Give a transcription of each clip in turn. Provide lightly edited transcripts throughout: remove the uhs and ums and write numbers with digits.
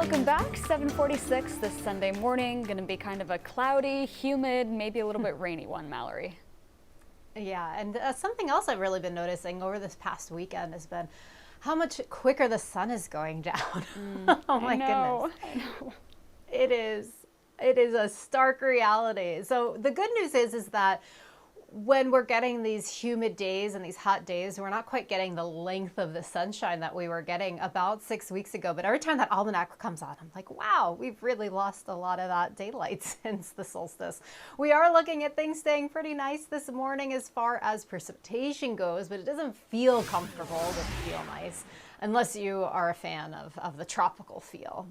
Welcome back. 7:46 this Sunday morning. Going to be kind of a cloudy, humid, maybe a little bit rainy one, Mallory. Yeah, and something else I've really been noticing over this past weekend has been how much quicker the sun is going down. Oh my goodness. I know. It is a stark reality. So the good news is that when we're getting these humid days and these hot days, we're not quite getting the length of the sunshine that we were getting about 6 weeks ago. But every time that almanac comes out, I'm like, wow, we've really lost a lot of that daylight since the solstice. We are looking at things staying pretty nice this morning as far as precipitation goes, but it doesn't feel comfortable. It doesn't feel nice unless you are a fan of the tropical feel.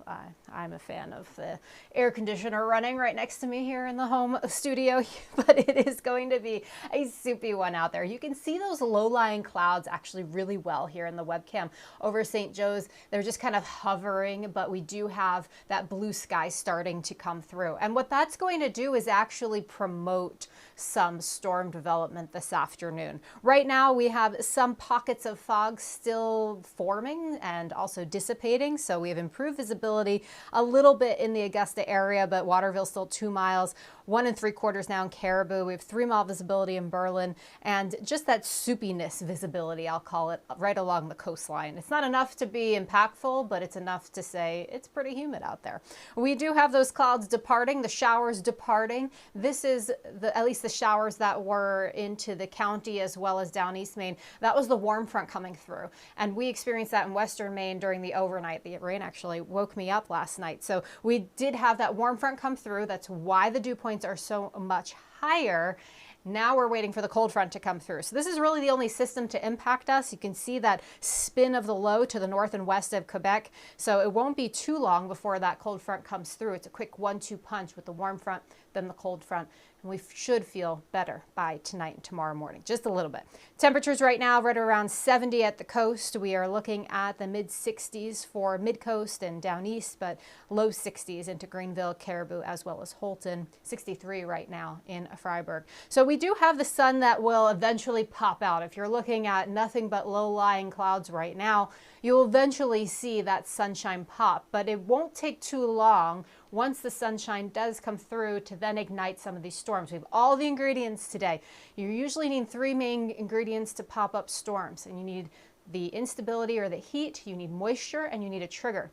I'm a fan of the air conditioner running right next to me here in the home studio, but it is going to be a soupy one out there. You can see those low-lying clouds actually really well here in the webcam over St. Joe's. They're just kind of hovering, but we do have that blue sky starting to come through. And what that's going to do is actually promote some storm development this afternoon. Right now we have some pockets of fog still forming and also dissipating, so we have improved visibility a little bit in the Augusta area, but Waterville still 2 miles, 1 3/4 now in Caribou. We have 3-mile visibility in Berlin, and just that soupiness visibility, I'll call it, right along the coastline. It's not enough to be impactful, but it's enough to say it's pretty humid out there. We do have those clouds departing, the showers departing. This is at least the showers that were into the county as well as down East Maine. That was the warm front coming through, and we experienced that in Western Maine during the overnight. The rain actually woke me up last night. So we did have that warm front come through. That's why the dew points are so much higher. Now we're waiting for the cold front to come through. So this is really the only system to impact us. You can see that spin of the low to the north and west of Quebec. So it won't be too long before that cold front comes through. It's a quick 1-2 punch with the warm front, then the cold front. And we should feel better by tonight and tomorrow morning, just a little bit. Temperatures right now right around 70 at the coast. We are looking at the mid 60s for mid-coast and down east, but low 60s into Greenville, Caribou, as well as Holton. 63 right now in Freiburg. So we do have the sun that will eventually pop out. If you're looking at nothing but low-lying clouds right now, you'll eventually see that sunshine pop, but it won't take too long once the sunshine does come through to then ignite some of these storms. We have all the ingredients today. You usually need 3 main ingredients to pop up storms, and you need the instability or the heat, you need moisture, and you need a trigger.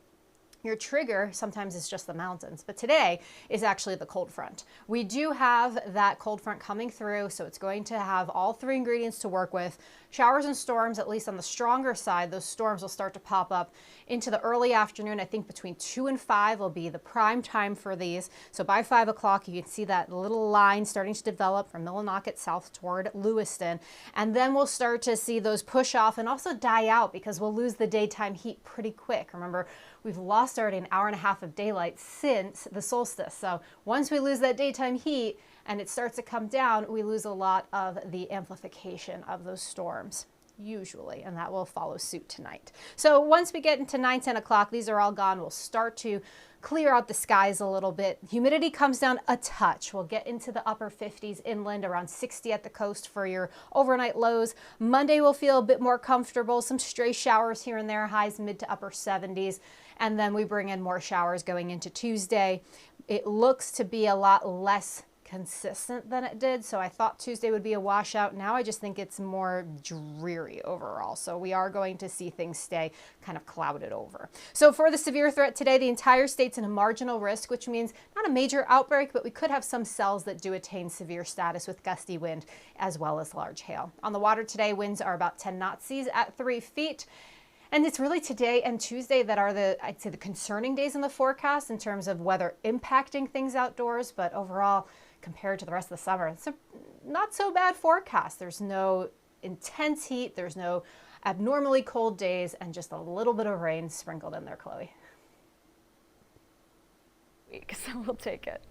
Your trigger sometimes is just the mountains, but today is actually the cold front. We do have that cold front coming through, so it's going to have all 3 ingredients to work with. Showers and storms, at least on the stronger side, those storms will start to pop up into the early afternoon. I think between 2 and 5 will be the prime time for these. So by 5 o'clock, you can see that little line starting to develop from Millinocket south toward Lewiston. And then we'll start to see those push off and also die out because we'll lose the daytime heat pretty quick. Remember, we've lost already an hour and a half of daylight since the solstice. So once we lose that daytime heat and it starts to come down, we lose a lot of the amplification of those storms, usually, and that will follow suit tonight. So once we get into 9, 10 o'clock, these are all gone. We'll start to clear out the skies a little bit. Humidity comes down a touch. We'll get into the upper 50s inland, around 60 at the coast for your overnight lows. Monday will feel a bit more comfortable. Some stray showers here and there, highs mid to upper 70s. And then we bring in more showers going into Tuesday. It looks to be a lot less consistent than it did, so I thought Tuesday would be a washout. Now I just think it's more dreary overall, so we are going to see things stay kind of clouded over. So for the severe threat today, the entire state's in a marginal risk, which means not a major outbreak, but we could have some cells that do attain severe status with gusty wind as well as large hail. On the water today, winds are about 10 knots at 3 feet. And it's really today and Tuesday that are I'd say the concerning days in the forecast in terms of weather impacting things outdoors, but overall, compared to the rest of the summer, it's a not so bad forecast. There's no intense heat, there's no abnormally cold days, and just a little bit of rain sprinkled in there, Chloe. So we'll take it.